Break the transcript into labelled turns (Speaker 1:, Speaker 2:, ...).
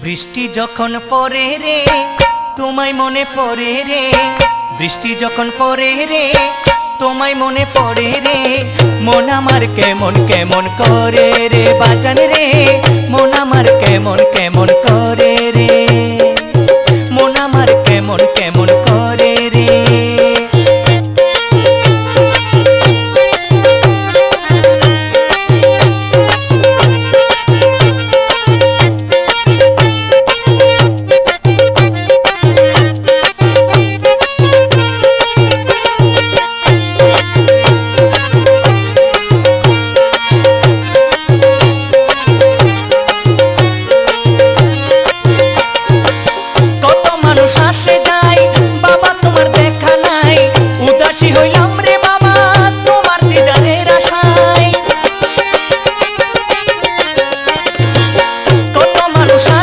Speaker 1: বৃষ্টি যখন পড়ে রে তোমায় মনে পড়ে রে, বৃষ্টি যখন পড়ে রে তোমায় মনে পড়ে রে, মন আমার কেমন কেমন করে রে বাজান রে, মন আমার কেমন কেমন করে